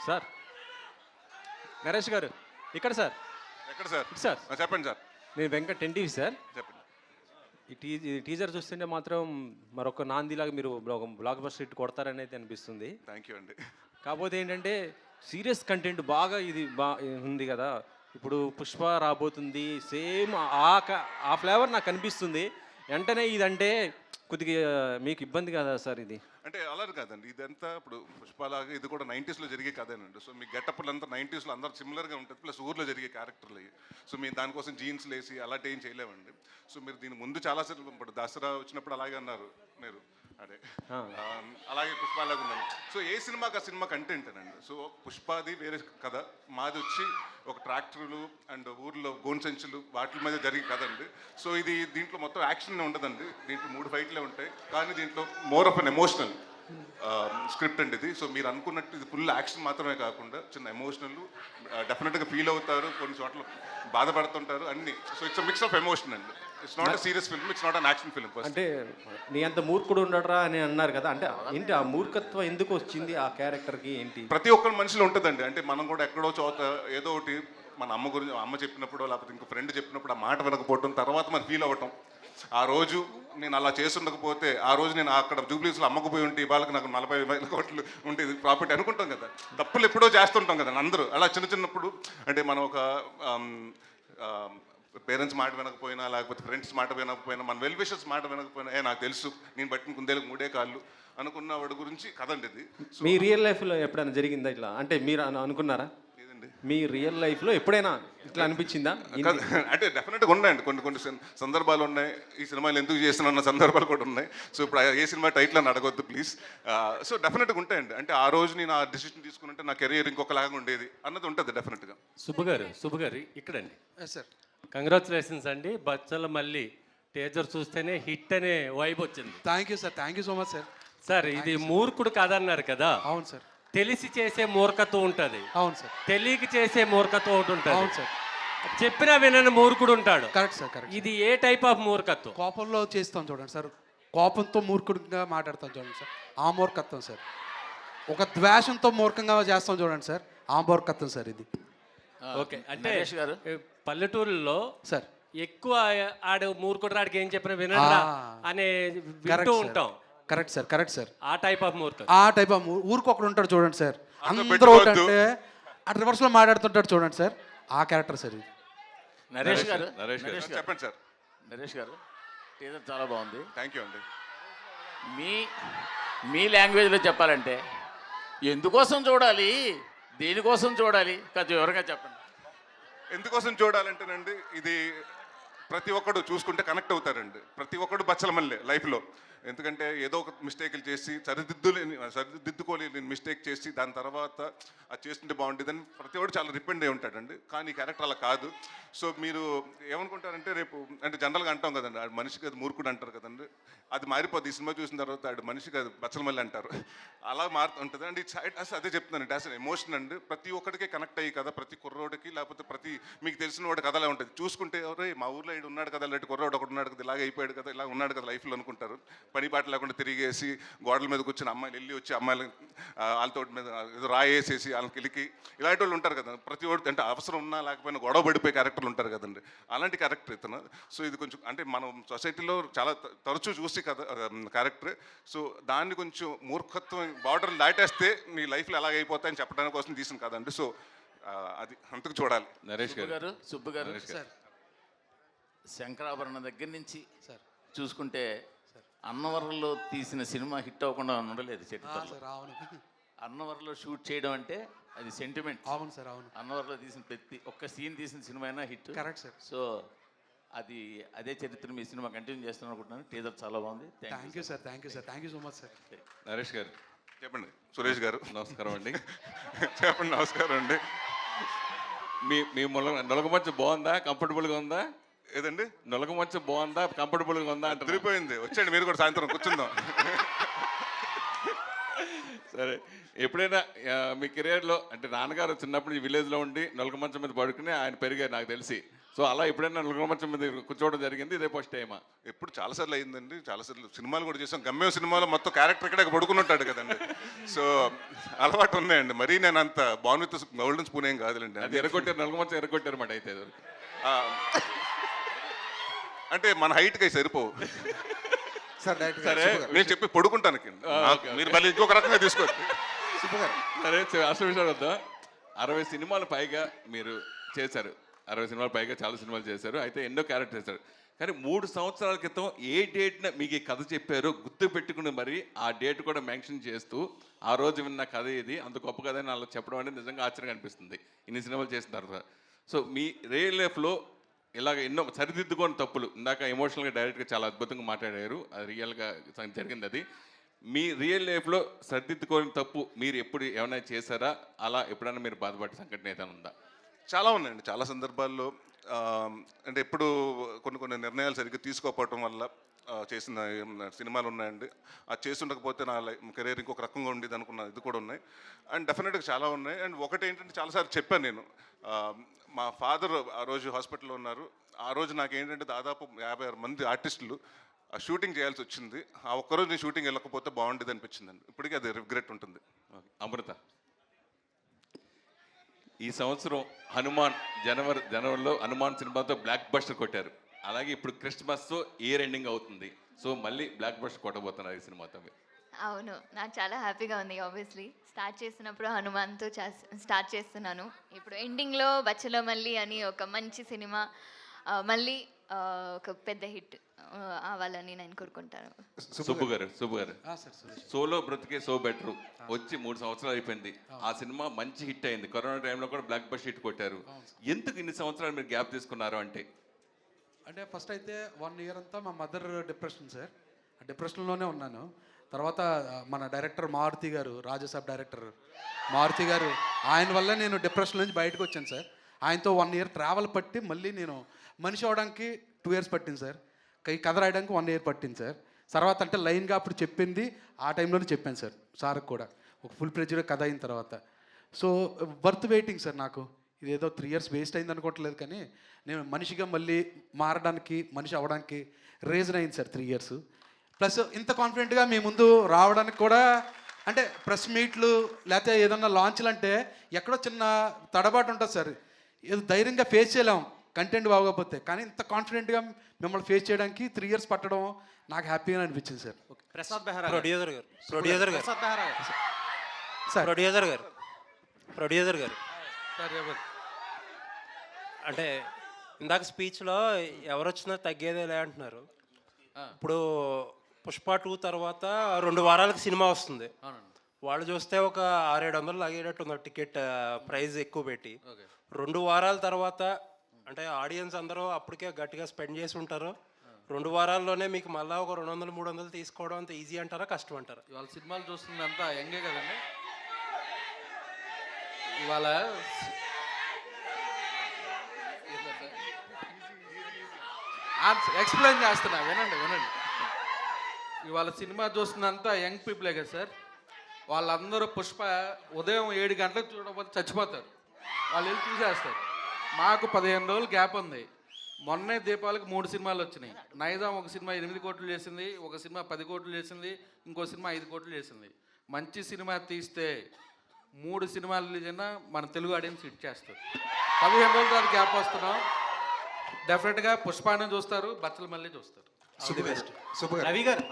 Sir Naresh garu ఇక్కడ sir. ఎక్కడ sir? ఇటు సార్. చెప్పండి సార్. నేను వెంకట్ ఎన్టీవీ సార్. చెప్పండి. ఈ టీజర్ చూస్తుంటే మాత్రం మరొక నాందిలాగా మీరు ఒక బ్లాక్ బస్టర్ హిట్ కొడతారని అయితే అనిపిస్తుంది. థ్యాంక్ యూ అండి. కాకపోతే ఏంటంటే సీరియస్ కంటెంట్ బాగా ఇది ఉంది కదా. ఇప్పుడు పుష్ప రాబోతుంది, సేమ్ ఆ ఫ్లేవర్ నాకు అనిపిస్తుంది. వెంటనే ఇదంటే కొద్దిగా మీకు ఇబ్బంది కదా సార్ ఇది? అంటే అలా కాదండి, ఇదంతా ఇప్పుడు పుష్పలాగా ఇది కూడా 90s జరిగే కథేనండి. సో మీ గెటప్లు అంతా 90s అందరూ సిమిలర్గా ఉంటుంది, ప్లస్ ఊర్లో జరిగే క్యారెక్టర్లు. సో మీరు దానికోసం జీన్స్లు వేసి అలాంటి ఏం చేయలేమండి. సో మీరు దీని ముందు చాలాసార్లు ఇప్పుడు దసరా వచ్చినప్పుడు అలాగే అన్నారు మీరు, అదే అలాగే పుష్పలాగా ఉందండి. సో ఏ సినిమాకి ఆ సినిమా కంటెంటేనండి. సో పుష్పాది వేరే కథ, మాది వచ్చి ఒక ట్రాక్టర్లు అండ్ ఊర్లో గోన్ సంచులు వాటి మీద జరిగే కథ అండి. సో ఇది దీంట్లో మొత్తం యాక్షన్ ఉండదండి, దీంట్లో 3 ఫైట్లే ఉంటాయి. కానీ దీంట్లో more of an emotional script అండి ఇది. సో మీరు అనుకున్నట్టు ఇది ఫుల్ యాక్షన్ మాత్రమే కాకుండా చిన్న ఎమోషనల్, డెఫినెట్గా ఫీల్ అవుతారు, కొన్ని చోట్ల బాధపడుతుంటారు అన్ని. So it's mix of emotion అండి. It's not a serious film, it's not an action film. అంటే నీ అంత మూర్ఖుడు ఉండడరా అని అన్నారు కదా, అంటే ఏంటి ఆ మూర్ఖత్వం ఎందుకు వచ్చింది ఆ క్యారెక్టర్కి ఏంటి? ప్రతి ఒక్కరి మనిషిలో ఉంటుందండి. అంటే మనం కూడా ఎక్కడో చోట ఏదో ఒకటి మన అమ్మ గురించి, అమ్మ చెప్పినప్పుడు లేకపోతే ఇంకో ఫ్రెండ్ చెప్పినప్పుడు ఆ మాట వినకపోవటం, తర్వాత మనం ఫీల్ అవ్వటం, ఆ రోజు నేను అలా చేస్తుండకపోతే, ఆ రోజు నేను అక్కడ జూబ్లీస్లో అమ్మకపోయి ఉంటే ఇవాళకి నాకు 40,000 కోట్లు ఉండేది ప్రాఫిట్ అనుకుంటాం కదా. తప్పులు ఎప్పుడో చేస్తుంటాం కదా అందరూ. అలా చిన్నప్పుడు అంటే మనం ఒక పేరెంట్స్ మాట వినకపోయినా, లేకపోతే ఫ్రెండ్స్ మాట వినకపోయినా, మన వెల్ విషర్స్ మాట వినకపోయినా, నాకు తెలుసు నేను బట్టిన కుందేలకు 3 కాళ్ళు అనుకున్న వాడి గురించి కదండి ఇది. మీ రియల్ లైఫ్లో ఎప్పుడైనా జరిగిందా ఇట్లా? అంటే మీరు అనుకున్నారా? మీ రియల్ లైఫ్లో ఎప్పుడైనా ఇట్లా అనిపించిందా? అంటే డెఫినెట్గా ఉన్నాయండి, కొన్ని సందర్భాలు ఉన్నాయి. ఈ సినిమాలు ఎందుకు చేస్తున్న సందర్భాలు కూడా ఉన్నాయి. సో ఇప్పుడు ఏ సినిమా టైటిల్ అని అడగొద్దు ప్లీజ్. సో డెఫినెట్గా ఉంటాయండి. అంటే ఆ రోజు నేను ఆ డిసిషన్ తీసుకుంటే నా కెరీర్ ఇంకొకలాగా ఉండేది అన్నది ఉంటుంది డెఫినెట్గా. సుబ్బు గారు ఇక్కడండి సార్. కంగ్రాచులేషన్స్ అండి. బచ్చల మళ్ళీ టీజర్ చూస్తేనే హిట్ అనే వైబ్ వచ్చింది. Thank you sir, thank you so much sir. Sir ఇది మూర్ఖుడు కాదన్నారు కదా. అవును సార్. తెలిసి చేసే మూర్ఖత్వం ఉంటుంది, అవును సార్. తెలియక చేసే మూర్ఖత్వం ఒకటి ఉంటుంది. అవును సార్. చెప్పినా వినని మూర్ఖుడు ఉంటాడు. Correct sir, correct. ఇది ఏ టైప్ ఆఫ్ మూర్ఖత్వం? కోపంలో చేస్తాం చూడండి సార్, కోపంతో మూర్ఖుడిగా మాట్లాడతాం చూడండి సార్, ఆ మూర్ఖత్వం సార్. ఒక ద్వేషంతో మూర్ఖంగా చేస్తాం చూడండి సార్, ఆ మూర్ఖత్వం సార్ ఇది. ఓకే, అంటే పల్లెటూరులో సార్ ఎక్కువ ఆడు మూర్ఖుడు రాడికి ఏం చెప్పినా వినడా అనే వింటూ ఉంటాం. Correct sir, correct sir. ఆ టైప్ ఆఫ్ మూర్ఖ, ఆ టైప్ ఆఫ్ ఊరికి ఒకడు ఉంటాడు చూడండి సార్, అందరూ అంటే ఆ రివర్స్లో మాట్లాడుతుంటాడు చూడండి సార్, ఆ క్యారెక్టర్ సార్ ఇది. నరేష్ గారు చెప్పండి సార్. నరేష్ గారు టీజర్ చాలా బాగుంది. థ్యాంక్ యూ అండి. మీ లాంగ్వేజ్లో చెప్పాలంటే ఎందుకోసం చూడాలి, దేనికోసం చూడాలి, కొంచెం వివరంగా చెప్పండి. ఎందుకోసం చూడాలంటేనండి, ఇది ప్రతి ఒక్కడు చూసుకుంటే కనెక్ట్ అవుతారండి. ప్రతి ఒక్కడు బచ్చల మళ్ళీ లైఫ్లో. ఎందుకంటే ఏదో ఒక మిస్టేక్లు చేసి సరిదిద్దుకోలేని మిస్టేక్ చేసి దాని తర్వాత అది చేస్తుంటే బాగుంటుందని ప్రతి ఒక్కడు చాలా రిపెండ్ అయి ఉంటాడండి. కానీ ఈ క్యారెక్టర్ అలా కాదు. సో మీరు ఏమనుకుంటారంటే రేపు అంటే జనరల్గా అంటాం కదండి, ఆడు మనిషికి అది మూర్ఖుడు అంటారు కదండి, అది మారిపోద్ది. ఈ సినిమా చూసిన తర్వాత ఆడు మనిషికి అది బచ్చల మళ్ళీ అంటారు, అలా మారుతుంటుంది అండి. అదే చెప్తున్నాను, యాజ్ అన్ ఎమోషన్ అండి. ప్రతి ఒక్కడికి కనెక్ట్ అయ్యి కదా, ప్రతి కుర్రోడికి లేకపోతే ప్రతి మీకు తెలిసిన వాడి కథలా ఉంటుంది. చూసుకుంటే ఎవరే మా ఊర్లో ఇడు ఉన్నాడు కదా, ఇలాంటి కుర్రోడు ఒకటి ఉన్నాడు కదా, ఇలాగ అయిపోయాడు కదా, ఇలా ఉన్నాడు కదా లైఫ్లో అనుకుంటారు. పని పాట లేకుండా తిరిగేసి గోడల మీద కూర్చొని అమ్మాయిలు వెళ్ళి వచ్చి అమ్మాయిలు వాళ్ళతో మీద ఏదో రాయేసేసి వాళ్ళకి వెళ్ళి ఇలాంటి వాళ్ళు ఉంటారు కదా. ప్రతి ఒక్కటి అంటే అవసరం ఉన్నా లేకపోయినా గొడవ పడిపోయే క్యారెక్టర్లు ఉంటారు కదండి, అలాంటి క్యారెక్టర్ ఇతను. సో ఇది కొంచెం అంటే మనం సొసైటీలో చాలా తరచూ చూసి కదా క్యారెక్టర్. సో దాన్ని కొంచెం మూర్ఖత్వం బార్డర్లు దాటేస్తే మీ లైఫ్లో ఎలాగైపోతాయని చెప్పడానికి కోసం తీసిన కదండి. సో అది అంతకు చూడాలి. నరేష్ గారు, సుబ్బు గారు సార్, శంకరాభరణ దగ్గర నుంచి సార్ చూసుకుంటే అన్నవరంలో తీసిన సినిమా హిట్ అవ్వకుండా ఉండలేదు చరిత్రలో. అన్నవరంలో షూట్ చేయడం అంటే అది సెంటిమెంట్. అవును సార్, అవును. అన్నవరంలో తీసిన ప్రతి ఒక్క సీన్ తీసిన సినిమా అయినా హిట్. Correct sir. సో అదే చరిత్ర మీ సినిమా కంటిన్యూ చేస్తాను అనుకుంటున్నాను. టీజర్ చాలా బాగుంది. Thank you sir, thank you sir, thank you so much sir. Naresh గారు చెప్పండి. సురేష్ గారు నమస్కారం అండి. చెప్పండి. నమస్కారం అండి. మీ నొలగ మంచం బాగుందా, కంఫర్టబుల్గా ఉందా? ఏదండి నొలగ మంచం బాగుందా, కంఫర్టబుల్గా ఉందా అంటే తిరిగిపోయింది. వచ్చండి మీరు కూడా సాయంత్రం కూర్చుందాం. సరే, ఎప్పుడైనా మీ కెరియర్లో అంటే నాన్నగారు చిన్నప్పుడు ఈ విలేజ్లో ఉండి నొలగ మంచం మీద పడుకుని ఆయన పెరిగారు నాకు తెలిసి. సో అలా ఎప్పుడైనా నలుగురు మంచం మీద కూర్చోవడం జరిగింది, ఇదే ఫస్ట్ టైమా? ఎప్పుడు చాలాసార్లు అయిందండి, చాలాసార్లు సినిమాలు కూడా చేసాం. గమ్యం సినిమాలో మొత్తం క్యారెక్టర్ ఇక్కడే పడుకుని ఉంటాడు కదండి. సో అలవాటు ఉన్నాయండి. మరీ నేను అంత బాన్ విత్ గోల్డెన్ స్పూన్ ఏం కాదులేండి. అది ఎరగొట్టారు, నలుగురు మంచం ఎరగొట్టారు మాట అయితే. ఆ, అంటే మన హైట్కి అవి సరిపోవు. సార్ డైరెక్ట్ సరే నేను చెప్పి పడుకుంటాను మీరు మళ్ళీ ఇంకొక రకంగా తీసుకోవచ్చు. సరే అసలు విషయాలు వద్దా. 60 సినిమాలు పైగా మీరు చేశారు, 60 సినిమాలు పైగా చాలా సినిమాలు చేశారు, అయితే ఎన్నో క్యారెక్టర్ చేశారు. కానీ 3 సంవత్సరాల క్రితం ఏ డేట్న మీకు ఈ కథ చెప్పారో గుర్తు పెట్టుకుని మరి ఆ డేట్ కూడా మెన్షన్ చేస్తూ ఆ రోజు విన్న కథ ఇది, అంత గొప్ప కథ అని అలా చెప్పడం అనేది నిజంగా ఆశ్చర్యంగా అనిపిస్తుంది ఇన్ని సినిమాలు చేసిన తర్వాత. సో మీ రియల్ లైఫ్లో ఇలాగ ఎన్నో సరిదిద్దుకోని తప్పులు, ఇందాక ఎమోషనల్గా డైరెక్ట్గా చాలా అద్భుతంగా మాట్లాడారు, అది రియల్గా జరిగింది. అది మీ రియల్ లైఫ్లో సరిదిద్దుకోని తప్పు మీరు ఎప్పుడు ఏమైనా చేశారా? అలా ఎప్పుడైనా మీరు బాధపడే సంఘటన ఏదైనా ఉందా? చాలా ఉన్నాయండి. చాలా సందర్భాల్లో అంటే ఎప్పుడు కొన్ని నిర్ణయాలు సరిగ్గా తీసుకోకపోవటం వల్ల చేసిన సినిమాలు ఉన్నాయండి. అది చేస్తుండకపోతే నా కెరీర్ ఇంకొక రకంగా ఉండేది అనుకున్న ఇది కూడా ఉన్నాయి. అండ్ డెఫినెట్గా చాలా ఉన్నాయి. అండ్ ఒకటి ఏంటంటే చాలాసార్లు చెప్పాను నేను, మా ఫాదర్ ఆ రోజు హాస్పిటల్లో ఉన్నారు. ఆ రోజు నాకేంటంటే దాదాపు 56 మంది ఆర్టిస్టులు ఆ షూటింగ్ చేయాల్సి వచ్చింది. ఆ ఒక్కరోజు నేను షూటింగ్ వెళ్ళకపోతే బాగుండేది అనిపించిందండి. ఇప్పటికీ అది రిగ్రెట్ ఉంటుంది. అమృత, ఈ సంవత్సరం హనుమాన్ జనవరిలో హనుమాన్ సినిమాతో బ్లాక్ బస్టర్ కొట్టారు. అలాగే ఇప్పుడు క్రిస్మస్తో ఇయర్ ఎండింగ్ అవుతుంది. సో మళ్ళీ బ్లాక్ బస్టర్ కొట్టబోతున్నారు ఈ సినిమాతో. అవును, నాకు చాలా హ్యాపీగా ఉంది. ఆబ్వియస్లీ స్టార్ట్ చేసినప్పుడు హనుమాన్తో స్టార్ట్ చేస్తున్నాను. ఇప్పుడు ఎండింగ్లో బచ్చలో మళ్ళీ అని ఒక మంచి సినిమా మళ్ళీ ఒక పెద్ద హిట్ అవ్వాలని నేను కోరుకుంటాను. సుబ్బు గారు సార్ సోలో బ్రతికే సో బెటర్ వచ్చి 3 సంవత్సరాలు అయిపోయింది. ఆ సినిమా మంచి హిట్ అయింది. కరోనా టైంలో కూడా బ్లాక్ బస్టర్ హిట్ కొట్టారు. ఎందుకు ఇన్ని సంవత్సరాలు మీరు గ్యాప్ తీసుకున్నారు అంటే ఫస్ట్ అయితే 1 ఇయర్ అంతా మా మదర్ డిప్రెషన్ సార్, ఆ డిప్రెషన్లోనే ఉన్నాను. తర్వాత మన డైరెక్టర్ మారుతి గారు, రాజసాబ్ డైరెక్టర్ మారుతి గారు, ఆయన వల్ల నేను డిప్రెషన్ నుంచి బయటకు వచ్చాను సార్. ఆయనతో 1 ఇయర్ ట్రావెల్ పట్టి మళ్ళీ నేను మనిషి అవడానికి 2 ఇయర్స్ పట్టింది సార్. కథ రాయడానికి 1 ఇయర్ పట్టింది సార్. తర్వాత అంటే లైన్గా అప్పుడు చెప్పింది ఆ టైంలోనే చెప్పాను సార్ సార్కి కూడా, ఒక ఫుల్ ప్రెజర్ కథ అయిన తర్వాత. So worth waiting sir. నాకు ఇదేదో 3 ఇయర్స్ వేస్ట్ అయింది అనుకోవట్లేదు, కానీ నేను మనిషిగా మళ్ళీ మారడానికి, మనిషి అవ్వడానికి రీజన్ అయింది సార్ 3 ఇయర్స్. ప్లస్ ఇంత కాన్ఫిడెంట్గా మీ ముందు రావడానికి కూడా, అంటే ప్రెస్ మీట్లు లేకపోతే ఏదన్నా లాంచ్లు అంటే ఎక్కడో చిన్న తడబాటు ఉంటుంది సార్, ఏదో ధైర్యంగా ఫేస్ చేయలేం కంటెంట్ బాగోకపోతే. కానీ ఇంత కాన్ఫిడెంట్గా మిమ్మల్ని ఫేస్ చేయడానికి 3 ఇయర్స్ పట్టడం నాకు హ్యాపీగా అనిపించింది సార్. ప్రసాద్ బెహరా ప్రొడ్యూసర్ గారు సార్ చెప్పండి. అంటే ఇందాక స్పీచ్లో ఎవరు వచ్చినా తగ్గేదేలే అంటున్నారు. ఇప్పుడు పుష్ప 2 తర్వాత 2 వారాలకు సినిమా వస్తుంది. వాళ్ళు చూస్తే ఒక 600-700 లాగేటట్టుంది టికెట్ ప్రైస్ ఎక్కువ పెట్టి. 2 వారాల తర్వాత అంటే ఆడియన్స్ అందరూ అప్పటికే గట్టిగా స్పెండ్ చేసి ఉంటారు. 2 వారాల్లోనే మీకు మళ్ళీ ఒక 200-300 తీసుకోవడం అంత ఈజీ అంటారా, కష్టం అంటారా? ఇవాళ సినిమాలు చూస్తుంది అంతా యంగే కదండి. ఇవాళ ఎక్స్ప్లెయిన్ చేస్తున్నా, వినండి. ఇవాళ సినిమా చూస్తున్నంతా యంగ్ పీపులే కదా సార్. వాళ్ళందరూ పుష్ప ఉదయం 7 గంటలకు చూడకపోతే చచ్చిపోతారు. వాళ్ళు వెళ్ళి చూసేస్తారు. మాకు 15 రోజులు గ్యాప్ ఉంది. మొన్నే దీపావళికి 3 సినిమాలు వచ్చినాయి. నైజాం ఒక సినిమా 8 కోట్లు చేసింది, ఒక సినిమా 10 కోట్లు చేసింది, ఇంకో సినిమా 5 కోట్లు చేసింది. మంచి సినిమా తీస్తే 3 సినిమాలు రిలీజ్ అయినా మన తెలుగు ఆడియన్స్ హిట్ చేస్తారు. 15 రోజుల తర్వాత గ్యాప్ వస్తున్నాం. డెఫినెట్గా పుష్పాన్ని చూస్తారు, బచ్చలు మళ్ళీ చూస్తారు. రవి గారు,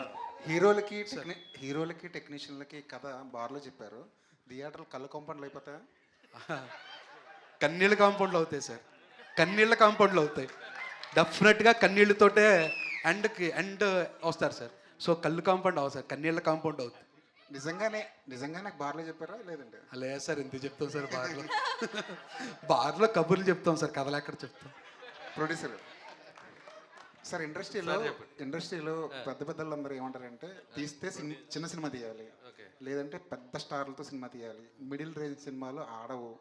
హీరోలకి టెక్నీషియన్లకి కథ బార్లో చెప్పారు, థియేటర్లు కళ్ళు కాంపౌండ్లు అయిపోతాయా? కన్నీళ్ళ కాంపౌండ్లు అవుతాయి సార్, కన్నీళ్ళ కాంపౌండ్లు అవుతాయి. డెఫినెట్గా కన్నీళ్ళతోటే ఎండ్ వస్తారు సార్. సో కళ్ళు కాంపౌండ్ అవ్వదు సార్, కన్నీళ్ళ కాంపౌండ్ అవుతుంది. నిజంగానే బార్లో చెప్పారా లేదంటే? లేదు సార్, ఎందుకు చెప్తాం సార్ బార్లో కబుర్లు చెప్తాం సార్, కథలు ఎక్కడ చెప్తాం. ప్రొడ్యూసర్ సార్, ఇండస్ట్రీలో పెద్ద పెద్దలందరూ ఏమంటారంటే తీస్తే చిన్న సినిమా తీయాలి, లేదంటే పెద్ద స్టార్లతో సినిమా తీయాలి, మిడిల్ రేంజ్ సినిమాలు ఆడవు,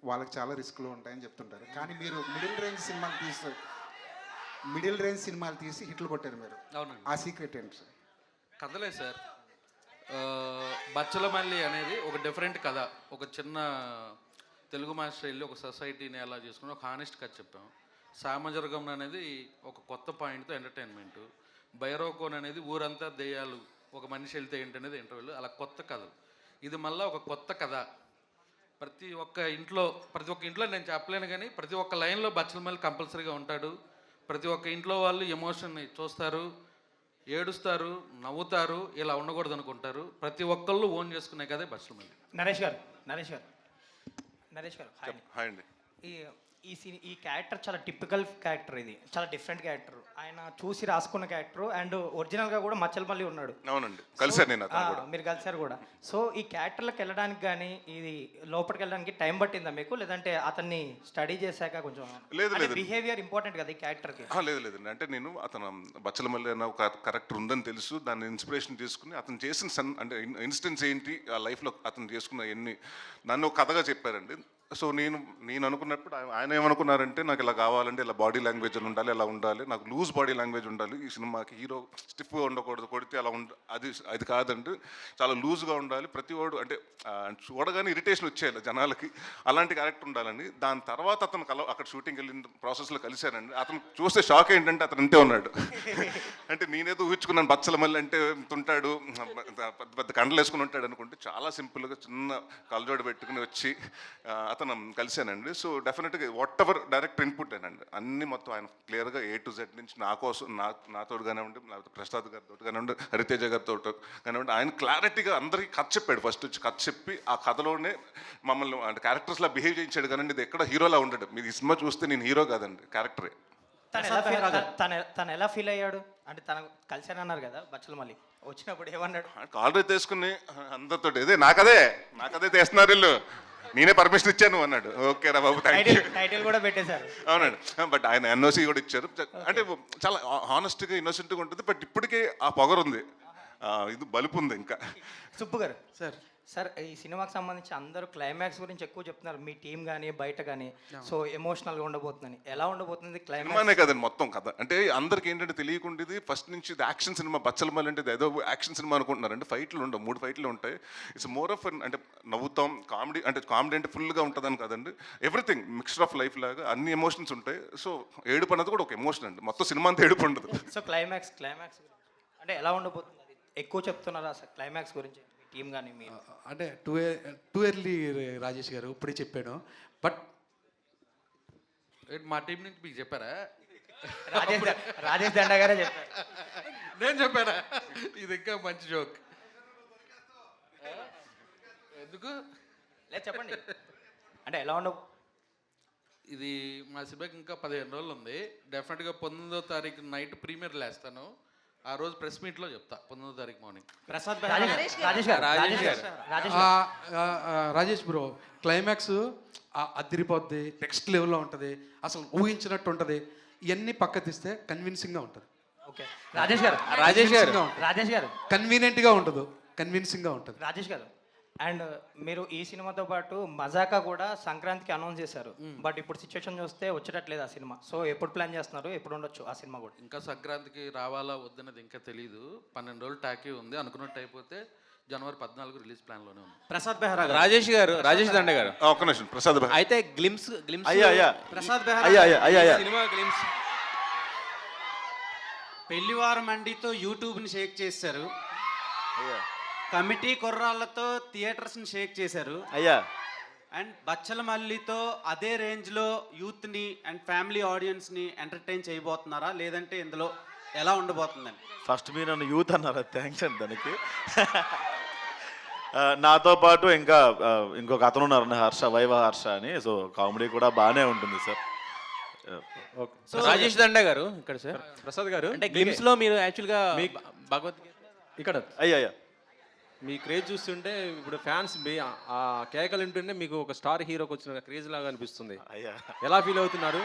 వాళ్ళకి చాలా రిస్క్లు ఉంటాయని చెప్తుంటారు. కానీ మీరు మిడిల్ రేంజ్ సినిమాలు తీసి హిట్లు కొట్టారు మీరు. అవునండి. ఆ సీక్రెట్ ఏంటి సార్? కథలే సార్. బచ్చల మల్లి అనేది ఒక డిఫరెంట్ కథ. ఒక చిన్న తెలుగు మాస్టర్ వెళ్ళి ఒక సొసైటీని ఎలా చేసుకుని ఒక హానెస్ట్ కథ చెప్పాము. సామజర్గం అనేది ఒక కొత్త పాయింట్తో ఎంటర్టైన్మెంట్, భైరవకోన్ అనేది ఊరంతా దెయ్యాలు, ఒక మనిషి వెళ్తే ఏంటనేది ఇంటర్వ్యూలు, అలా కొత్త కథలు. ఇది మళ్ళీ ఒక కొత్త కథ. ప్రతి ఒక్క ఇంట్లో నేను చెప్పలేను కానీ ప్రతి ఒక్క లైన్లో బచ్చలమల్లి కంపల్సరీగా ఉంటాడు. ప్రతి ఒక్క ఇంట్లో వాళ్ళు ఎమోషన్ని చూస్తారు, ఏడుస్తారు, నవ్వుతారు. ఇలా ఉండకూడదు అనుకుంటారు. ప్రతి ఒక్కళ్ళు ఓన్ చేసుకునే కదే బచ్చలమల్లి. నరేష్ గారు హాయ్ అండి. ఈ క్యారెక్టర్ చాలా టిపికల్ క్యారెక్టర్, ఇది చాలా డిఫరెంట్ క్యారెక్టర్. ఆయన చూసి రాసుకున్న క్యారెక్టర్ అండ్ ఒరిజినల్గా కూడా మచ్చలమల్లి ఉన్నాడు. అవునండి, కలిసాను నేను అతను కూడా. మీరు కలిసారు కూడా. సో ఈ క్యారెక్టర్లకు వెళ్ళడానికి కానీ ఇది లోపలికి వెళ్ళడానికి టైం పట్టిందా మీకు, లేదంటే అతన్ని స్టడీ చేశాక కొంచెం? లేదు బిహేవియర్ ఇంపార్టెంట్ కదా ఈ క్యారెక్టర్కి. లేదండి, అంటే నేను అతను బచ్చలమల్లి అన్న ఒక కరెక్టర్ ఉందని తెలుసు, దాన్ని ఇన్స్పిరేషన్ తీసుకుని అతను చేసిన అంటే ఇన్సిడెంట్స్ ఏంటి ఆ లైఫ్లో అతను చేసుకున్న ఎన్ని నన్ను ఒక కథగా చెప్పారండి. సో నేను అనుకున్నప్పుడు ఆయన ఏమనుకున్నారంటే నాకు ఇలా కావాలంటే ఇలా బాడీ లాంగ్వేజ్ అని ఉండాలి, ఇలా ఉండాలి, నాకు లూజ్ బాడీ లాంగ్వేజ్ ఉండాలి, ఈ సినిమాకి హీరో స్టిఫ్గా ఉండకూడదు, కొడితే అలా అది కాదండి, చాలా లూజ్గా ఉండాలి, ప్రతి వాడు అంటే చూడగానే ఇరిటేషన్ వచ్చేయాలి జనాలకి, అలాంటి క్యారెక్టర్ ఉండాలని. దాని తర్వాత అతను అక్కడ షూటింగ్ వెళ్ళిన ప్రాసెస్లో కలిశానండి. అతను చూస్తే షాక్ ఏంటంటే అతను ఇంతే ఉన్నాడు. అంటే నేనేదో ఊహించుకున్నాను బచ్చలమల్లి అంటే ఉంటాడు, పెద్ద కండలు వేసుకుని ఉంటాడు అనుకుంటే చాలా సింపుల్గా చిన్న కళ్ళజోడు పెట్టుకుని వచ్చి అతను కలిశానండి. సో డెఫినెట్గా వాట్ ఎవర్ డైరెక్టర్ ఇన్పుట్ అనండి అన్ని మొత్తం ఆయన క్లియర్గా A to Z నుంచి నా కోసం నాతో కానివ్వండి, లేకపోతే ప్రసాద్ గారితో కానివ్వండి, హరితేజ గారితో కానివ్వండి, ఆయన క్లారిటీగా అందరికీ కథ చెప్పాడు. ఫస్ట్ వచ్చి కథ చెప్పి ఆ కథలోనే మమ్మల్ని అంటే క్యారెక్టర్స్లా బిహేవ్ చేయించాడు. కానీ ఇది ఎక్కడ హీరోలా ఉండడు. మీరు ఈ సినిమా చూస్తే నేను హీరో కాదండి, క్యారెక్టరే. తను ఎలా ఫీల్ అయ్యాడు అంటే తను కలిసానన్నారు కదా బచ్చలమల్లి, వచ్చినప్పుడు ఏమన్నాడు? ఆల్రెడీ తీసుకుని అందరితో ఇదే నాకదే తీస్తున్నారు వీళ్ళు, నేనే పర్మిషన్ ఇచ్చాను అన్నాడు. ఓకే రా బాబు, టైటిల్ కూడా పెట్టేశారు. అవునండి, బట్ ఆయన NOC కూడా ఇచ్చారు. అంటే చాలా హానెస్ట్గా ఇన్నోసెంట్గా ఉంటుంది. బట్ ఇప్పటికే ఆ పొగరు ఉంది, ఇది బలుపు ఉంది ఇంకా. సుబ్బు గారు సార్ ఈ సినిమాకి సంబంధించి అందరూ క్లైమాక్స్ గురించి ఎక్కువ చెప్తున్నారు, మీ టీం కానీ బయట కానీ. సో ఎమోషనల్గా ఉండబోతుందని, ఎలా ఉండబోతుంది క్లైమాక్స్? సినిమానే కదండి మొత్తం కథ. అంటే అందరికి ఏంటంటే తెలియకుండా ఫస్ట్ నుంచి ఇది యాక్షన్ సినిమా, బచ్చలమల్లి అంటే ఏదో యాక్షన్ సినిమా అనుకుంటున్నారు. అంటే ఫైట్లు ఉండవు, 3 ఫైట్లు ఉంటాయి. ఇట్స్ మోర్ ఆఫ్ అంటే నవ్వుతాం, కామెడీ అంటే ఫుల్గా ఉంటుందని కదండి, ఎవ్రీథింగ్ మిక్స్చర్ ఆఫ్ లైఫ్ లాగా అన్ని ఎమోషన్స్ ఉంటాయి. సో ఏడుపు అన్నది కూడా ఒక ఎమోషన్ అండి, మొత్తం సినిమా అంతా ఏడుపు ఉండదు. సో క్లైమాక్స్ అంటే ఎలా ఉండబోతుంది? అది ఎక్కువ చెప్తున్నారా అసలు క్లైమాక్స్ గురించి టీం కానీ మీరు? అంటే టూ ఎర్లీ రాజేష్ గారు ఇప్పుడే చెప్పాను. బట్ మా టీం నుంచి మీకు చెప్పారా? రాజేష్ దండ గారే చెప్పారు. నేను చెప్పానా? ఇది ఇంకా మంచి జోక్. ఎందుకు లేదు చెప్పండి. అంటే ఎలా ఉండవు? ఇది మా సినిమాకి ఇంకా 15 రోజులు ఉంది. డెఫినెట్గా 19వ తారీఖు నైట్ ప్రీమియర్ లేస్తాను. ఆ రోజు ప్రెస్ మీట్లో చెప్తా, 19వ తారీఖు మార్నింగ్. రాజేష్ బ్రో క్లైమాక్స్ అదిరిపోద్ది, నెక్స్ట్ లెవెల్లో ఉంటుంది, అసలు ఊహించినట్టు ఉంటుంది. ఇవన్నీ పక్క తీస్తే కన్విన్సింగ్గా ఉంటుంది. ఓకే రాజేష్ గారు కన్వీనియంట్గా ఉండదు, కన్విన్సింగ్గా ఉంటుంది. రాజేష్ గారు అండ్ మీరు ఈ సినిమాతో పాటు మజాకా కూడా సంక్రాంతికి అనౌన్స్ చేశారు. బట్ ఇప్పుడు సిచ్యువేషన్ చూస్తే వచ్చేటట్లేదు ఆ సినిమా. సో ఎప్పుడు ప్లాన్ చేస్తున్నారు, ఎప్పుడు ఉండొచ్చు ఆ సినిమా కూడా? ఇంకా సంక్రాంతికి రావాలా వద్దన్నది ఇంకా తెలీదు. 12 రోజులు టాకీ ఉంది. అనుకున్నట్టు అయిపోతే జనవరి 14 రిలీజ్ ప్లాన్లోనే ఉంది. ప్రసాద్ బెహ్రా రాజేష్ దండ గారు ఒక్క నిమిషం. ప్రసాద్ అయితే glimpse Prasad Behera cinema glimpse పెళ్లివారం మండితో యూట్యూబ్ని షేక్ చేశారు, కమిటీ కుర్రాళ్ళతో థియేటర్స్ని షేక్ చేశారు అయ్యా, అండ్ బచ్చలమల్లితో అదే రేంజ్లో యూత్ని అండ్ ఫ్యామిలీ ఆడియన్స్ని ఎంటర్టైన్ చేయబోతున్నారా, లేదంటే ఇందులో ఎలా ఉండబోతుందని? ఫస్ట్ మీరు నన్ను యూత్ అన్నారా, థ్యాంక్స్ అండి దానికి. నాతో పాటు ఇంకా ఇంకొక అతను ఉన్నారు వైవ హర్ష అని. సో కామెడీ కూడా బాగానే ఉంటుంది సార్. రాజేష్ దండ గారు ఇక్కడ సార్, ప్రసాద్ గారు అంటే గ్లిమ్స్ లో మీరు యాక్చువల్గా భగవద్గీత ఇక్కడ అయ్యా మీ క్రేజ్ చూస్తుంటే ఇప్పుడు ఫ్యాన్స్ ఆ కేకలు వింటుంటే మీకు ఒక స్టార్ హీరోకి వచ్చిన క్రేజ్ లాగా అనిపిస్తుంది. అయ్యా ఎలా ఫీల్ అవుతున్నారు?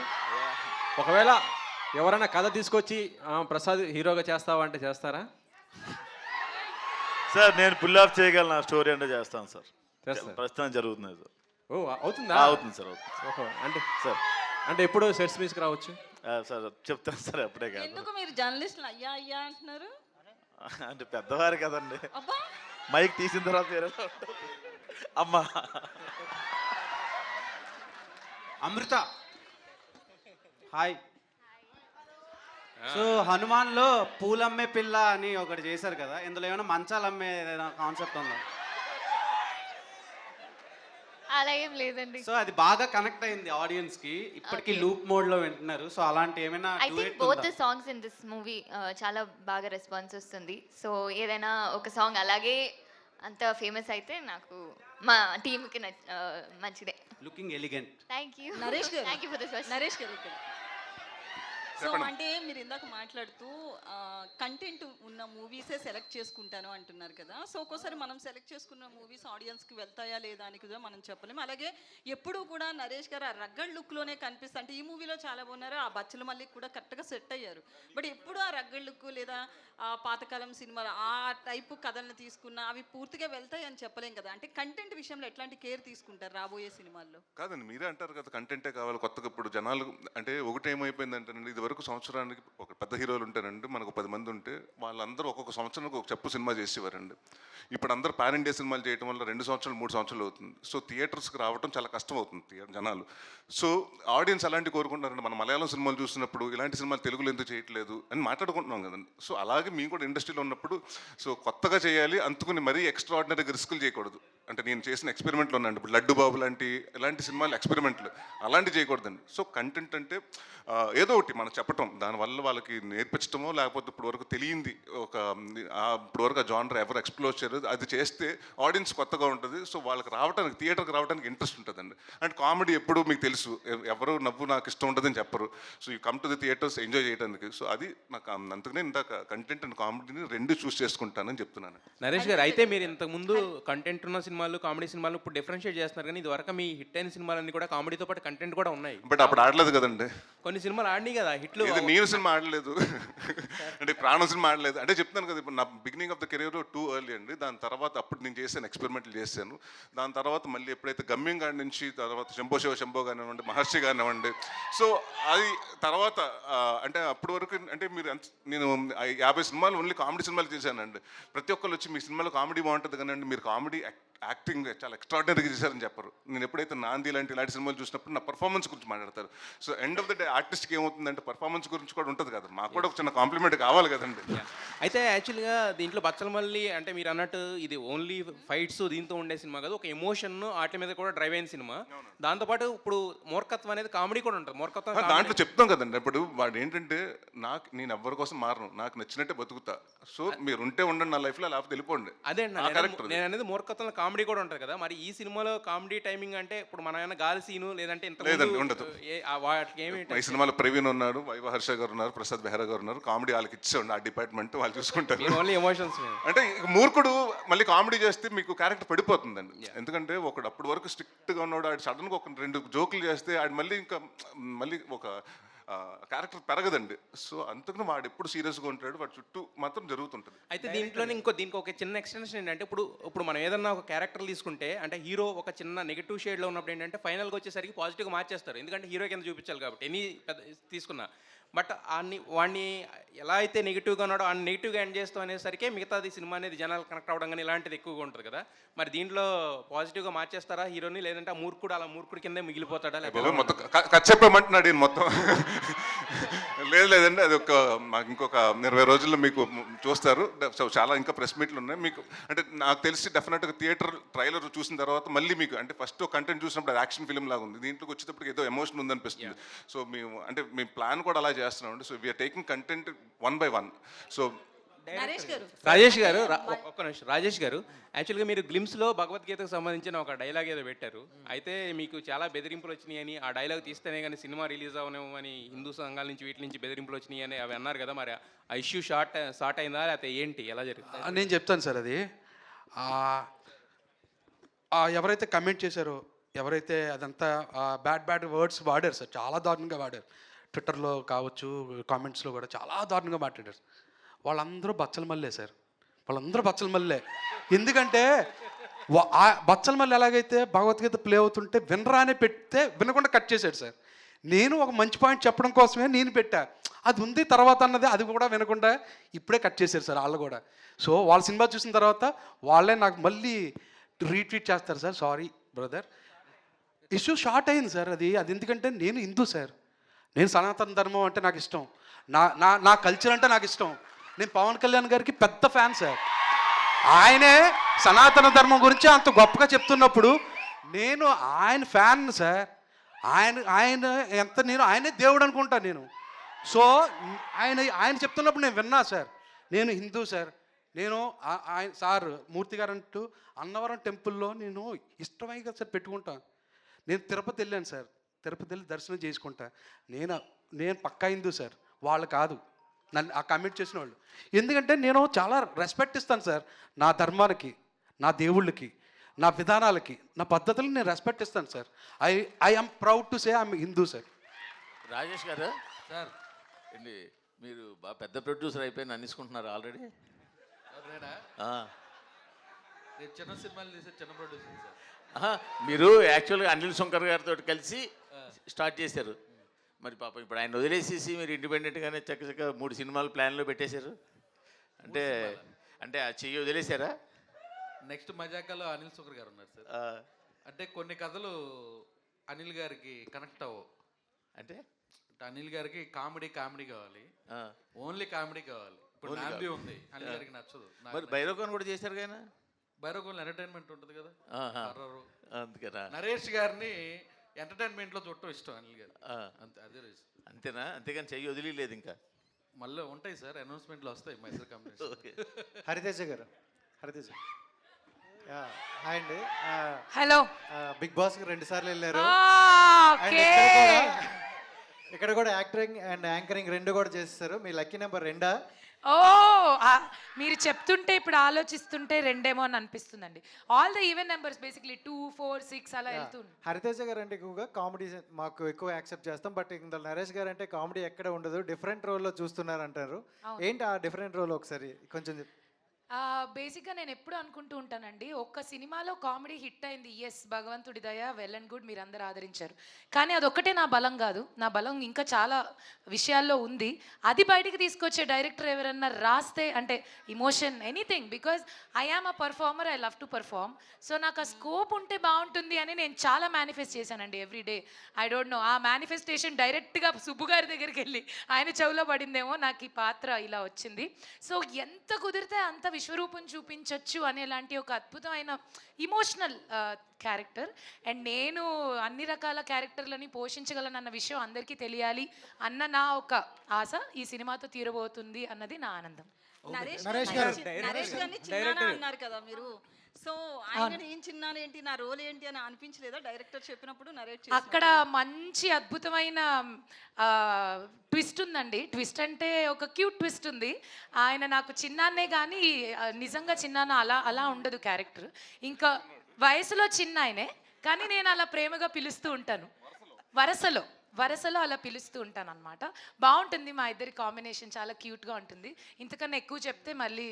ఒకవేళ ఎవరైనా కథ తీసుకొచ్చి ప్రసాద్ హీరోగా చేస్తావా అంటే చేస్తారా? సార్ నేను పుల్ ఆఫ్ చేయగలను, నా స్టోరీ అంటే చేస్తాను సార్. చేస్తాను, ప్రస్తుతం జరుగుతుంది సార్. ఓ అవుతుందా? అవుతుంది సార్, అవుతుంది. ఓహో అంటే సార్ అంటే ఎప్పుడు సెట్స్ మీస్కి రావచ్చు సార్? చెప్తాను సార్, అప్పుడే కాదు. ఎందుకు మీరు జర్నలిస్టులు అయ్యా అయ్యా అంటున్నారు? అంటే పెద్దవారు కదండి, మైక్ తీసిన తర్వాత వేరే అమ్మా. అమృత హాయ్. సో హనుమాన్లో పూలమ్మే పిల్ల అని ఒకటి చేశారు కదా, ఇందులో ఏమైనా మంచాలు అమ్మే ఏదైనా కాన్సెప్ట్ ఉందా? అలా ఏం లేదండి. సో అది బాగా కనెక్ట్ అయింది ఆడియన్స్ కి, ఇప్పటికీ లూప్ మోడ్ లో వింటున్నారు. సో అలాంటి ఏమైనా I think both the songs in this movie చాలా బాగా రెస్పాన్స్ వస్తుంది. సో ఏదైనా ఒక సాంగ్ అలాగే అంత ఫేమస్ అయితే నాకు మా టీంకి మంచిదే. Looking elegant. Thank you Naresh garu. Thank you for this question. Naresh garu ఇక్కడ. సో అంటే మీరు ఇందాక మాట్లాడుతూ కంటెంట్ ఉన్న మూవీసే సెలెక్ట్ చేసుకుంటాను అంటున్నారు కదా. సో ఒక్కోసారి మనం సెలెక్ట్ చేసుకున్న మూవీస్ ఆడియన్స్కి వెళ్తాయా లేదా అని కూడా మనం చెప్పలేము. అలాగే ఎప్పుడూ కూడా నరేష్ గారు ఆ రగ్గడ్ లుక్లోనే కనిపిస్తా, అంటే ఈ మూవీలో చాలా బాగున్నారు, ఆ బచ్చల మళ్ళీ కూడా కరెక్ట్గా సెట్ అయ్యారు. బట్ ఎప్పుడు ఆ రగ్గడ్ లుక్ లేదా ఆ పాతకాలం సినిమాలు ఆ టైపు కథలను తీసుకున్న అవి పూర్తిగా వెళ్తాయి అని చెప్పలేం కదా. అంటే కంటెంట్ విషయంలో ఎట్లాంటి కేర్ తీసుకుంటారు రాబోయే సినిమాల్లో? కాదండి, మీరే అంటారు కదా కంటెంటే కావాలి కొత్తగా. ఇప్పుడు జనాలు అంటే ఒకటేమైపోయిందంటేనండి, ఇది వరకు సంవత్సరానికి ఒక పెద్ద హీరోలు ఉంటారండి, మనకు 10 మంది ఉంటే వాళ్ళందరూ ఒక్కొక్క సంవత్సరానికి ఒక చెప్పు సినిమా చేసేవారండి. ఇప్పుడు అందరూ పాన్ ఇండియా సినిమాలు చేయడం వల్ల 2 సంవత్సరాలు 3 సంవత్సరాలు అవుతుంది. సో థియేటర్స్కి రావడం చాలా కష్టం అవుతుంది జనాలు. సో ఆడియన్స్ అలాంటి కోరుకుంటారండి. మన మలయాళం సినిమాలు చూసినప్పుడు ఇలాంటి సినిమాలు తెలుగులో ఎందుకు చేయట్లేదు అని మాట్లాడుకుంటున్నాం కదండి. సో అలాగే మేము కూడా ఇండస్ట్రీలో ఉన్నప్పుడు సో కొత్తగా చేయాలి, అందుకుని మరీ ఎక్స్ట్రాడినరీగా రిస్కులు చేయకూడదు. అంటే నేను చేసిన ఎక్స్పెరిమెంట్లు ఉన్నాయండి, ఇప్పుడు లడ్డు బాబు ఇలాంటి సినిమాలు ఎక్స్పెరిమెంట్లు అలాంటివి చేయకూడదండి. సో కంటెంట్ అంటే ఏదో ఒకటి మనం చెప్పటం, దానివల్ల వాళ్ళకి నేర్పించటమో లేకపోతే ఇప్పుడు వరకు తెలియంది ఇప్పుడు వరకు ఆ జానర్ ఎవరు ఎక్స్ప్లోర్ చేయలేదు, అది చేస్తే ఆడియన్స్ కొత్తగా ఉంటుంది. సో వాళ్ళకి రావడానికి థియేటర్కి రావడానికి ఇంట్రెస్ట్ ఉంటుందండి. అండ్ కామెడీ ఎప్పుడు మీకు తెలుసు, ఎవరు నవ్వు నాకు ఇష్టం ఉంటుందని చెప్పరు. So you come to the theatres enjoy చేయడానికి. సో అది నాకు అందుకనే ఇందాక కంటెంట్ అండ్ కామెడీని 2 చూస్ చేసుకుంటానని చెప్తున్నాను. నరేష్ గారు, అయితే మీరు ఇంతకుముందు కంటెంట్ ఉన్న సినిమాలు కామెడీ సినిమాలు ఇప్పుడు డిఫరెన్షియేట్ చేస్తున్నారు, కానీ ఇది వరకు మీ హిట్ అయిన సినిమాలన్నీ కూడా కామెడీతో పాటు కంటెంట్ కూడా ఉన్నాయి. బట్ అప్పుడు ఆడలేదు కదండి. కొన్ని సినిమాలు ఆడినాయి కదా హిట్లు. ఇది నేను సినిమా ఆడలేదు అంటే ప్రాణం సినిమా ఆడలేదు. అంటే చెప్తాను కదా, ఇప్పుడు నా beginning of the career too early అండి. దాని తర్వాత అప్పుడు నేను చేశాను, ఎక్స్పెరిమెంట్లు చేశాను. దాని తర్వాత మళ్ళీ ఎప్పుడైతే గమ్యం గారి నుంచి తర్వాత శంభో కానివ్వండి, మహర్షి కానివ్వండి. సో అది తర్వాత అంటే అప్పటి వరకు అంటే నేను 50 సినిమాలు ఓన్లీ కామెడీ సినిమాలు చేశానండి. ప్రతి ఒక్కరు వచ్చి మీ సినిమాలో కామెడీ బాగుంటుంది కానీ మీరు కామెడీ యాక్టింగ్ చాలా ఎక్స్ట్రాడినరీగా చేశారని చెప్పరు. నేను ఎప్పుడైతే నాంది ఇలాంటి సినిమాలు చూసినప్పుడు నా పర్ఫార్మెన్స్ గురించి మాట్లాడతారు. So end of the day ఆర్టిస్ట్కి ఏమవుతుందంటే పర్ఫార్మెన్స్ గురించి కూడా ఉంటుంది కదా, మాకు కూడా ఒక చిన్న కాంప్లిమెంట్ కావాలి కదండి. అయితే యాక్చువల్గా దీంట్లో బచ్చల మళ్ళీ అంటే మీరు అన్నట్టు ఇది ఓన్లీ ఫైట్స్ దీంతో ఉండే సినిమా కాదు, ఒక ఎమోషన్ వాటి మీద కూడా డ్రైవ్ అయిన సినిమా. దాంతోపాటు ఇప్పుడు మూర్ఖత్వం అనేది కామెడీ కూడా ఉంటుంది. మూర్ఖత్వం దాంట్లో చెప్తాం కదండి. ఇప్పుడు వాడు ఏంటంటే నేను ఎవరి కోసం మారను, నాకు నచ్చినట్టే బతుకుతా. సో మీరు ఉంటే ఉండండి నా లైఫ్లో, లేకపోతే వెళ్ళిపోండి. అదే నేను అనేది మూర్ఖత్వం కామెడీ కూడా ఉంటుంది కదా. మరి ఈ సినిమాలో కామెడీ టైమింగ్ అంటే ఇప్పుడు మన ఏమైనా గాలి సీను లేదంటే లేదండి ఉండదు. ఏమి ఈ సినిమాలో ప్రవీణ్ ఉన్నాడు, వైవ హర్ష గారు ఉన్నారు, ప్రసాద్ బెహ్రా గారు ఉన్నారు. కామెడీ వాళ్ళకి ఇచ్చేయండి, ఆ డిపార్ట్మెంట్ వాళ్ళు చూసుకుంటారు. Only emotions. అంటే మూర్ఖుడు మళ్ళీ కామెడీ చేస్తే మీకు క్యారెక్టర్ పడిపోతుందండి. ఎందుకంటే ఒకడు అప్పటి వరకు స్ట్రిక్ట్గా ఉన్నాడు, ఆడు సడన్గా ఒక 2 జోకులు చేస్తే ఆడు మళ్ళీ ఒక క్యారెక్టర్ పెరగదండి. సో అందుకని వాడు ఎప్పుడు సీరియస్గా ఉంటాడు, వాడు చుట్టూ మాత్రం జరుగుతుంటుంది. అయితే దీనికి ఒక చిన్న ఎక్స్టెన్షన్ ఏంటంటే ఇప్పుడు మనం ఏదన్నా ఒక క్యారెక్టర్ తీసుకుంటే అంటే హీరో ఒక చిన్న నెగిటివ్ షేడ్లో ఉన్నప్పుడు ఏంటంటే ఫైనల్గా వచ్చేసరికి పాజిటివ్గా మార్చేస్తారు, ఎందుకంటే హీరో కింద చూపించాలి కాబట్టి ఎనీ తీసుకున్నా. బట్ వాడిని ఎలా అయితే నెగిటివ్గా ఉన్నాడో ఆ నెగిటివ్గా ఎండ్ చేస్తాం అనేసరికి మిగతాది సినిమా అనేది జనాలు కనెక్ట్ అవ్వడం కానీ ఇలాంటిది ఎక్కువగా ఉంటుంది కదా. మరి దీంట్లో పాజిటివ్గా మార్చేస్తారా హీరోని, లేదంటే ఆ మూర్ఖుడు కిందే మిగిలిపోతాడా? మొత్తం చెప్పమంటున్నాడు ఈయన మొత్తం. లేదండి, అది మాకు ఇంకొక 20 రోజుల్లో మీకు చూస్తారు. చాలా ఇంకా ప్రెస్ మీట్లు ఉన్నాయి మీకు. అంటే నాకు తెలిసి డెఫినెట్గా థియేటర్ ట్రైలర్ చూసిన తర్వాత మళ్ళీ మీకు అంటే ఫస్ట్ కంటెంట్ చూసినప్పుడు అది యాక్షన్ ఫిల్మ్ లాగా ఉంది, దీంట్లోకి వచ్చేటప్పటికి ఏదో ఎమోషన్ ఉందనిపిస్తుంది. సో మీ ప్లాన్ కూడా అలా చేస్తున్నామండి. So we're taking content 1 by 1. So Rajesh గారు ఒక్క నిమిషం. రాజేష్ గారు, యాక్చువల్గా మీరు గ్లిమ్స్లో భగవద్గీతకు సంబంధించిన ఒక డైలాగ్ ఏదో పెట్టారు. అయితే మీకు చాలా బెదిరింపులు వచ్చినాయి అని, ఆ డైలాగ్ తీస్తేనే కానీ సినిమా రిలీజ్ అవనేమో అని హిందూ సంఘాల నుంచి వీటి నుంచి బెదిరింపులు వచ్చినాయి అని అవి అన్నారు కదా. మరి ఆ ఇష్యూ షార్ట్ అయిందా లేకపోతే ఏంటి, ఎలా జరిగింది? నేను చెప్తాను సార్. అది ఎవరైతే కమెంట్ చేశారో, ఎవరైతే అదంతా బ్యాడ్ వర్డ్స్ వాడారు సార్, చాలా దారుణంగా వాడారు. ట్విట్టర్లో కావచ్చు, కామెంట్స్లో కూడా చాలా దారుణంగా మాట్లాడారు. వాళ్ళందరూ బచ్చల మల్లే సార్, వాళ్ళందరూ బచ్చల మల్లే. ఎందుకంటే బచ్చల మల్లె ఎలాగైతే భగవద్గీత ప్లే అవుతుంటే వినరానే పెడితే వినకుండా కట్ చేశాడు సార్. నేను ఒక మంచి పాయింట్ చెప్పడం కోసమే నేను పెట్టా, అది ఉంది తర్వాత అన్నది అది కూడా వినకుండా ఇప్పుడే కట్ చేశారు సార్ వాళ్ళు కూడా. సో వాళ్ళ సినిమా చూసిన తర్వాత వాళ్ళే నాకు మళ్ళీ రీట్వీట్ చేస్తారు sir, sorry brother, issue short అయింది సార్. అది ఎందుకంటే నేను హిందూ సార్, నేను సనాతన ధర్మం అంటే నాకు ఇష్టం, నా నా నా కల్చర్ అంటే నాకు ఇష్టం. నేను పవన్ కళ్యాణ్ గారికి పెద్ద ఫ్యాన్ సార్. ఆయనే సనాతన ధర్మం గురించి అంత గొప్పగా చెప్తున్నప్పుడు నేను ఆయన ఫ్యాన్ సార్. ఆయన ఎంత నేను ఆయనే దేవుడు అనుకుంటాను నేను. సో ఆయన చెప్తున్నప్పుడు నేను విన్నా సార్. నేను హిందూ సార్. నేను ఆయన సార్ మూర్తి గారు అంటూ అన్నవరం టెంపుల్లో నేను ఇష్టమైగా సార్ పెట్టుకుంటాను. నేను తిరుపతి వెళ్ళాను సార్. తిరుపతి వెళ్ళి దర్శనం చేసుకుంటా. నేను పక్కా హిందూ సార్, వాళ్ళు కాదు నన్ను ఆ కమెంట్ చేసిన వాళ్ళు. ఎందుకంటే నేను చాలా రెస్పెక్ట్ ఇస్తాను సార్ నా ధర్మానికి, నా దేవుళ్ళకి, నా విధానాలకి, నా పద్ధతులకు నేను రెస్పెక్ట్ ఇస్తాను sir. I am proud to say I'm Hindu sir. Rajesh గారు సార్ ఏంటి మీరు బాగా పెద్ద ప్రొడ్యూసర్ అయిపోయి అనేసుకుంటున్నారు ఆల్రెడీ. చిన్న సినిమాలు తీసే చిన్న ప్రొడ్యూసర్ సార్. మీరు యాక్చువల్గా అనిల్ శంకర్ గారితో కలిసి స్టార్ట్ చేశారు. మరి పాపం ఇప్పుడు ఆయన వదిలేసేసి మీరు ఇండిపెండెంట్గానే చక్కగా 3 సినిమాలు ప్లాన్లో పెట్టేశారు. అంటే ఆ చెయ్యి వదిలేశారా? నెక్స్ట్ మజాకాలో అనిల్ శంకర్ గారు ఉన్నారు సార్. అంటే కొన్ని కథలు అనిల్ గారికి కనెక్ట్ అవ్వవు. అంటే అనిల్ గారికి కామెడీ కావాలి, ఓన్లీ కామెడీ కావాలి. ఇప్పుడు నాంది ఉంది, అనిల్ గారికి నచ్చదు. మరి భైరవన్ కూడా చేశారు కానీ భైరవకోన్ ఎంటర్టైన్మెంట్ ఉంటుంది కదా, అందుకేనా నరేష్ గారిని ఎంటర్టైన్మెంట్లో చూడటం ఇష్టం అనిల్ గారు. అంతే, అదే రీజన్. అంతేనా? అంతేగాని చెయ్యి వదిలేదు ఇంకా. మళ్ళీ ఉంటాయి సార్, అనౌన్స్మెంట్లు వస్తాయి మా ఇద్దరు కాంబినేషన్. ఓకే. హరితేజ గారు, హరితేజ హాయ్ అండి. హలో. బిగ్ బాస్కి 2 సార్లు వెళ్ళారు. ఇక్కడ కూడా యాక్టింగ్ అండ్ యాంకరింగ్ 2 కూడా చేస్తారు. మీ లక్కీ నెంబర్ 2. ఓ మీరు చెప్తుంటే ఇప్పుడు ఆలోచిస్తుంటే 2 అని అనిపిస్తుందండి. All the even numbers basically 2, 4, 6 అలా వెళ్తుంది. హరితేజ గారు అంటే ఎక్కువగా కామెడీ మాకు ఎక్కువ యాక్సెప్ట్ చేస్తాం. బట్ ఇందులో నరేష్ గారు అంటే కామెడీ ఎక్కడ ఉండదు, డిఫరెంట్ రోల్లో చూస్తున్నారు అంటారు. ఏంటి ఆ డిఫరెంట్ రోల్ ఒకసారి కొంచెం బేసిక్గా నేను ఎప్పుడు అనుకుంటూ ఉంటానండి, ఒక్క సినిమాలో కామెడీ హిట్ అయింది, ఎస్ భగవంతుడి దయ, వెల్ అండ్ గుడ్, మీరు అందరూ ఆదరించారు. కానీ అదొక్కటే నా బలం కాదు, నా బలం ఇంకా చాలా విషయాల్లో ఉంది. అది బయటికి తీసుకొచ్చే డైరెక్టర్ ఎవరన్నా రాస్తే అంటే emotion anything, because I am a performer, I love to perform. So నాకు ఆ స్కోప్ ఉంటే బాగుంటుంది అని నేను చాలా మేనిఫెస్ట్ చేశానండి ఎవ్రీడే. ఐ డోంట్ నో, ఆ మేనిఫెస్టేషన్ డైరెక్ట్గా సుబ్బు గారి దగ్గరికి వెళ్ళి ఆయన చెవులో పడిందేమో, నాకు ఈ పాత్ర ఇలా వచ్చింది. సో ఎంత కుదిరితే అంత విశ్వరూపం చూపించవచ్చు అనేలాంటి ఒక అద్భుతమైన ఇమోషనల్ క్యారెక్టర్. అండ్ నేను అన్ని రకాల క్యారెక్టర్లని పోషించగలనన్న విషయం అందరికీ తెలియాలి అన్న నా ఒక ఆశ ఈ సినిమాతో తీరబోతుంది అన్నది నా ఆనందం. నరేష్ గారిని చిన్నానా అన్నారు కదా మీరు, సో ఆయన ఏం చిన్నాను ఏంటి, నా రోల్ ఏంటి అని అనిపించలేదా డైరెక్టర్ చెప్పినప్పుడు? నరేట్ అక్కడ మంచి అద్భుతమైన ట్విస్ట్ ఉందండి. ట్విస్ట్ అంటే ఒక క్యూట్ ట్విస్ట్ ఉంది. ఆయన నాకు చిన్నాన్నే కానీ నిజంగా చిన్నాన్న అలా ఉండదు క్యారెక్టర్. ఇంకా వయసులో చిన్న ఆయనే, కానీ నేను అలా ప్రేమగా పిలుస్తూ ఉంటాను, వరసలో అలా పిలుస్తూ ఉంటాను అనమాట. బాగుంటుంది మా ఇద్దరి కాంబినేషన్, చాలా క్యూట్గా ఉంటుంది. ఇంతకన్నా ఎక్కువ చెప్తే మళ్ళీ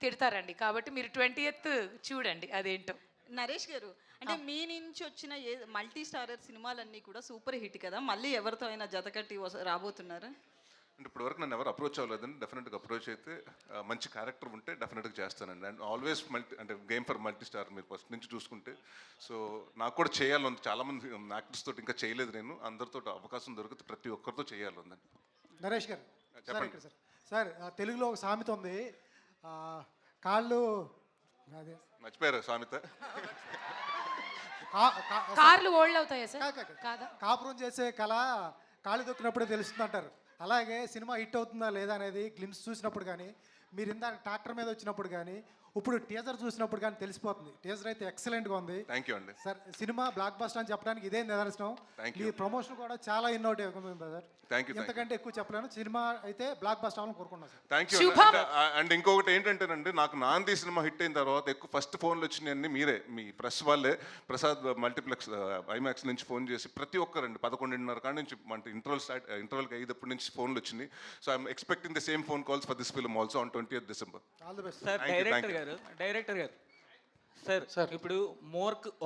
తిడతారండి, కాబట్టి మీరు 20th చూడండి అదేంటో. నరేష్ గారు, అంటే మీ నుంచి వచ్చిన మల్టీ స్టారర్ సినిమాలన్నీ కూడా సూపర్ హిట్ కదా, మళ్ళీ ఎవరితో అయినా జతకట్టి రాబోతున్నారు? అంటే ఇప్పటివరకు నన్ను ఎవరు అప్రోచ్ అవ్వలేదండి. డెఫినెట్గా అప్రోచ్ అయితే మంచి క్యారెక్టర్ ఉంటే డెఫినెట్గా చేస్తానండి. అండ్ ఆల్వేస్ అంటే గేమ్ ఫర్ మల్టీ స్టార్ మీరు ఫస్ట్ నుంచి చూసుకుంటే. సో నాకు కూడా చేయాలని చాలామంది యాక్టర్స్ తోటి ఇంకా చేయలేదు నేను. అందరితో అవకాశం దొరికితే ప్రతి ఒక్కరితో చేయాలండి. నరేష్ గారు చెప్పండి సార్. తెలుగులో ఒక సామెత ఉంది, కాళ్ళు అదే మర్చిపోయారు సామెత. కార్లు ఓల్డ్ అవుతాయా సార్? కాదా, కాపురం చేసే కళ కాళ్ళు దొక్కినప్పుడే తెలుస్తుంది అంటారు. అలాగే సినిమా హిట్ అవుతుందా లేదా అనేది గ్లిమ్స్ చూసినప్పుడు కానీ, మీరు ఇందాక ట్రాక్టర్ మీద వచ్చినప్పుడు కానీ, ఇప్పుడు టీజర్ చూసినప్పుడు కానీ తెలిసిపోతుంది. టీజర్ అయితే ఎక్సలెంట్గా ఉంది. థ్యాంక్ యూ అండి. సార్ సినిమా బ్లాక్ బస్టర్ అని చెప్పడానికి ఇదే నిదర్శనం. మీ ప్రమోషన్ కూడా చాలా ఇన్నోవేటివ్ బ్రదర్. Thank you. ఎంతకంటే ఎక్కువ చెప్పలేను. సినిమా అయితే బ్లాక్ బస్టర్ అవ్వాలని కోరుకున్నాను సార్. Thank you. అండ్ ఇంకొకటి ఏంటంటేనండి, నాకు నాంది సినిమా హిట్ అయిన తర్వాత ఎక్కువ ఫస్ట్ ఫోన్లు వచ్చినాయన్నీ మీరే, మీ ప్రెస్ వాళ్ళే. ప్రసాద్ మల్టీప్లెక్స్ ఐమాక్స్ నుంచి ఫోన్ చేసి ప్రతి ఒక్కరండి 11:30 కాడి నుంచి అంటే ఇంటర్వల్కి 5 నుంచి ఫోన్లు వచ్చినాయి. So I'm expecting the same phone calls for this film also on 20th December. All the best sir. Director గారు సార్ ఇప్పుడు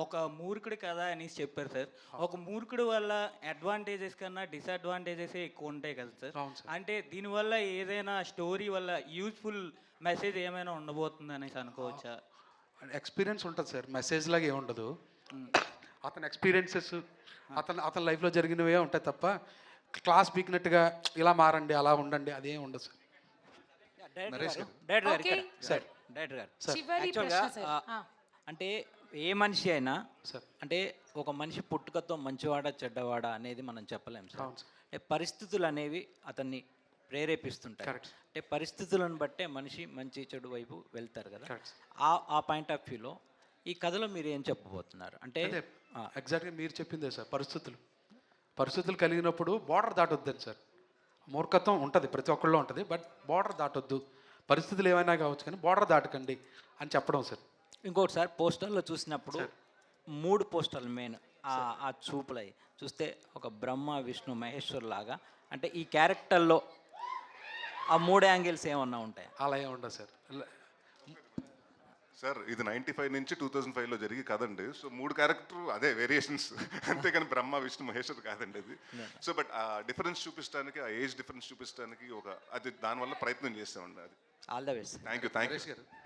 ఒక మూర్ఖుడి కథ అని చెప్పారు సార్. ఒక మూర్ఖుడి వల్ల అడ్వాంటేజెస్ కన్నా డిసడ్వాంటేజెస్ ఎక్కువ ఉంటాయి కదా సార్. అంటే దీనివల్ల ఏదైనా స్టోరీ వల్ల యూస్ఫుల్ మెసేజ్ ఏమైనా ఉండబోతుంది అనేసి అనుకోవచ్చా? ఎక్స్పీరియన్స్ ఉంటుంది సార్, మెసేజ్ లాగా ఏముండదు. అతని ఎక్స్పీరియన్సెస్ అతని లైఫ్లో జరిగినవే ఉంటాయి తప్ప క్లాస్ పీకినట్టుగా ఇలా మారండి అలా ఉండండి అదేం ఉండదు సార్. నరేష్ గారు. డైరెక్టర్ గారు Okay. ఇక్కడ. సార్. డైరెక్టర్ గారు చివరి యాక్చువల్గా ప్రశ్న సార్. అంటే ఏ మనిషి అయినా సార్. అంటే ఒక మనిషి పుట్టుకతో మంచివాడా చెడ్డవాడా అనేది మనం చెప్పలేం సార్. అవును సార్. అంటే పరిస్థితులు అనేవి అతన్ని ప్రేరేపిస్తుంటాయి. Correct. అంటే పరిస్థితులను బట్టే మనిషి మంచి చెడు వైపు వెళ్తారు కదా. Correct. ఆ పాయింట్ ఆఫ్ వ్యూలో ఈ కథలో మీరు ఏం చెప్పబోతున్నారు అంటే అదే ఎగ్జాక్ట్గా మీరు చెప్పిందే సార్. పరిస్థితులు కలిగినప్పుడు బార్డర్ దాటొద్దని సార్. మూర్ఖత్వం ఉంటుంది, ప్రతి ఒక్కళ్ళలో ఉంటుంది, బట్ బార్డర్ దాటొద్దు. పరిస్థితులు ఏమైనా కావచ్చు కానీ బార్డర్ దాటకండి అని చెప్పడం సార్. ఇంకోటి సార్ పోస్టర్లో చూసినప్పుడు 3 పోస్టర్లు మెయిన్ ఆ చూపులై చూస్తే ఒక బ్రహ్మ విష్ణు మహేశ్వర్ లాగా అంటే ఈ క్యారెక్టర్లో ఆ 3 యాంగిల్స్ ఏమన్నా ఉంటాయి? అలా ఏమి ఉండదు సార్. సార్ ఇది 95 నుంచి 2005లో జరిగి కదండి. సో 3 క్యారెక్టర్ అదే వేరియేషన్స్ అంతేగాని బ్రహ్మ విష్ణు మహేశ్వర్ కాదండి అది. సో బట్ ఆ డిఫరెన్స్ చూపించడానికి, ఆ ఏజ్ డిఫరెన్స్ చూపించడానికి అది దానివల్ల ప్రయత్నం చేస్తామండి. అది all the best. Thank you.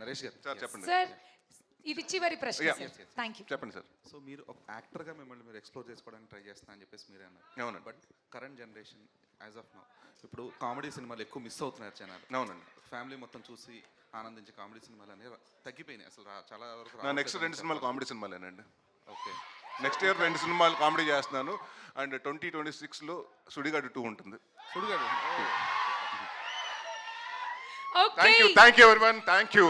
Naresh గారు సార్ చెప్పండి. సార్ ఇది చివరి ప్రశ్న సార్. Thank you. చెప్పండి సార్. సో మీరు ఒక యాక్టర్గా మిమ్మల్ని మీరు ఎక్స్ప్లోర్ చేసుకోవడానికి ట్రై చేస్తున్నా అని చెప్పేసి మీరే అన్నారు. అవునండి. But current generation as of now ఇప్పుడు కామెడీ సినిమాలు ఎక్కువ మిస్ అవుతున్నారు జనాలు. అవునండి. ఫ్యామిలీ మొత్తం చూసి ఆనందించే కామెడీ సినిమాలు అనేవి తగ్గిపోయినాయి అసలు చాలా వరకు. నా నెక్స్ట్ 2 సినిమాలు కామెడీ సినిమాలేనండి. ఓకే. నెక్స్ట్ ఇయర్ 2 సినిమాలు కామెడీ చేస్తున్నాను. అండ్ 2026లో సుడిగాడు 2 ఉంటుంది. Sudigadu. Okay. Thank you everyone. Thank you.